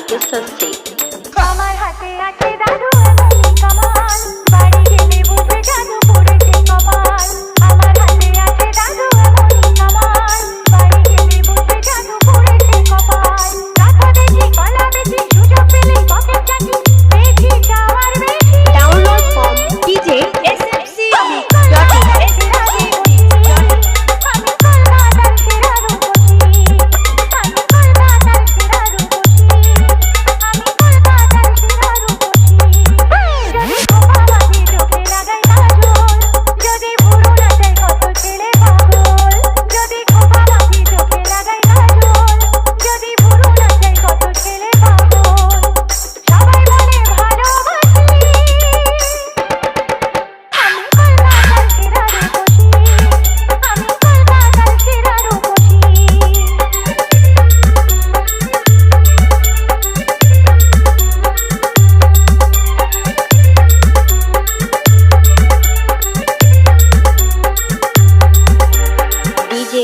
থেকে সস্তি। আমার হাতে আছে দাদু এমনি কামাল, বাড়ি গেলে বুঝবে জাদু পড়েছে কপাল। আমার হাতে আছে দাদু এমনি কামাল, বাড়ি গেলে বুঝবে জাদু পড়েছে কপাল। রাখো দেখি কলা বেশি, সুযোগ পেলে পকেট চাটি, বেশি চাওয়ার বেশি। Download from djsfc.in। আমি কলকাতার সেরা রূপসী, আমি কলকাতার সেরা রূপসী, আমি কলকাতার সেরা রূপসী, আমি কলকাতার সেরা রূপসী। যদি খোপা বাঁধি চোখে লাগাই কাজল, যদি ভুরু নাচাই কত ছেলে পাগল। যদি খোপা বাঁধি চোখে লাগাই কাজল, যদি ভুরু নাচাই কত ছেলে পাগল। সবাই বলে ভালোবাসি, আমি কলকাতার সেরা রূপসী, আমি কলকাতার সেরা রূপসী। DJ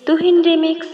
Tuhin remix